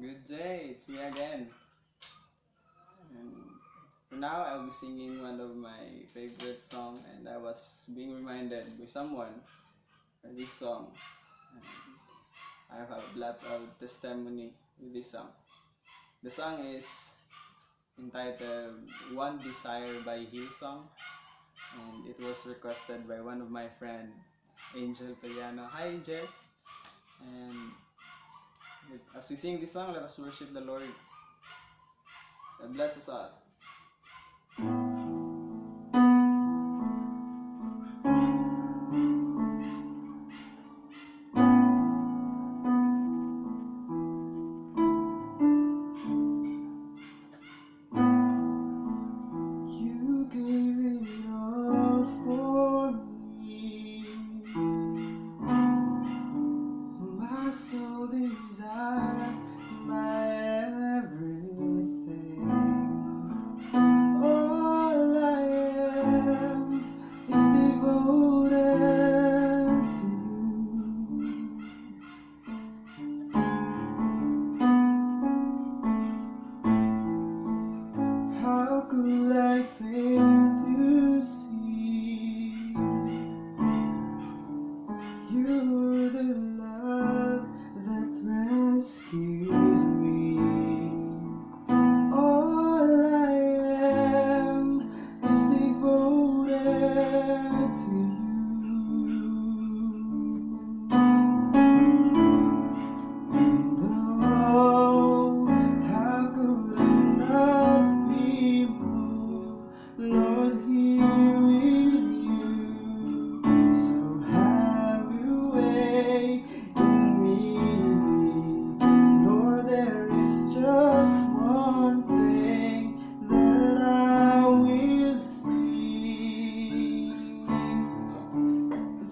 Good day, it's me again. And for now, I'll be singing one of my favorite songs, and I was being reminded by someone of this song. And I have a lot of testimony with this song. The song is entitled One Desire by Hillsong, and it was requested by one of my friend, Angel Peliano. Hi, Angel. And as we sing this song, let us worship the Lord. God bless us all. You gave it all for me. My soul desire, my everything. All I am is devoted to you. How could I fail to see you're the love that rescues me? All I am is devoted to you. And oh, how could I not be moved, Lord, here with you? So have your way in me, Lord. There is just one thing that I will sing.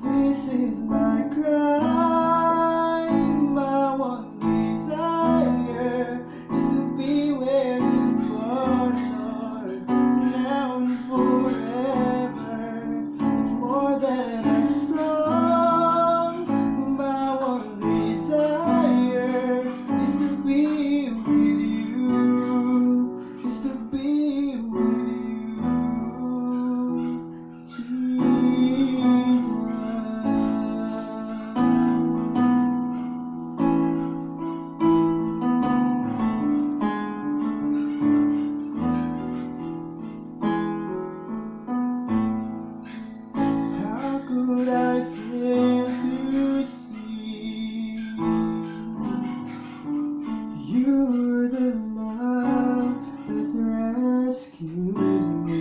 This is my cry, my one desire is to be where you are, Lord, now and forever. It's more than a song. My one desire is to be with you, is to be with you, Jesus. How could I fail to see you're the love that rescues me?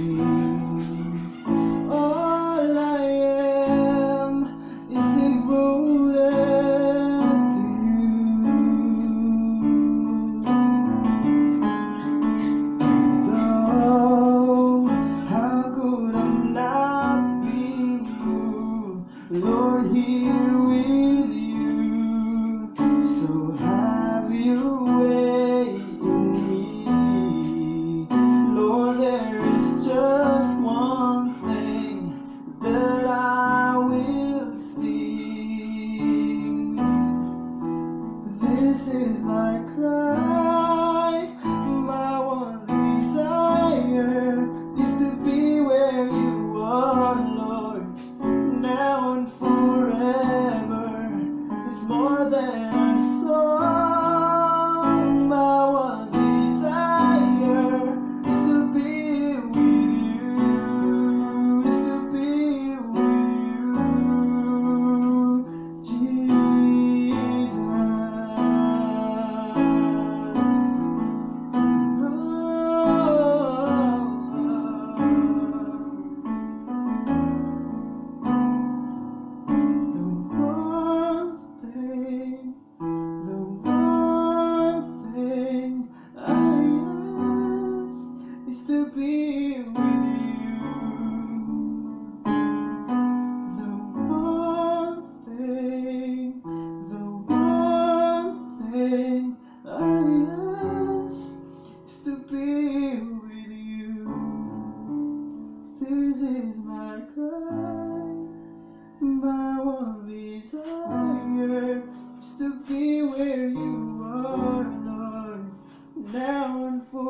All I am is devoted to you. Though, how could I not be moved, Lord, here with you? So have your way in me, Lord. There is just one thing that I will sing. This is my cry, my one desire is to be where you are, Lord, now and forever. It's more than a song. My one desire is to be with you, is to be with you, Jesus.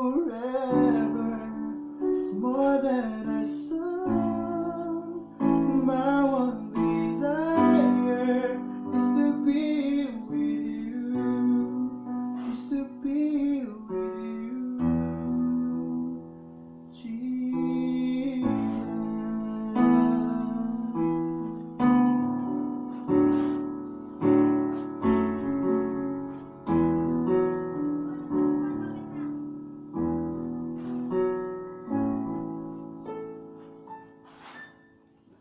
forever. It's more than a song. My one desire is to be with you, is to be with you, Jesus.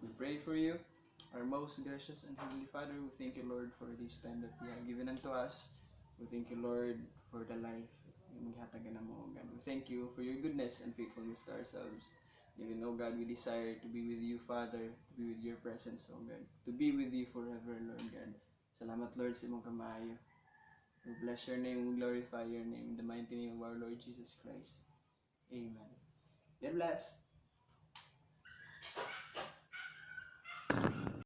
We pray for you. Our most gracious and Heavenly Father, we thank you, Lord, for this time that you have given unto us. We thank you, Lord, for the life yung maghatagan mo, God. We thank you for your goodness and faithfulness to ourselves. Even, oh God, we desire to be with you, Father, to be with your presence, oh God, to be with you forever, Lord God. Salamat, Lord, sa imong kamayo. We bless your name, we glorify your name, in the mighty name of our Lord Jesus Christ. Amen. God bless.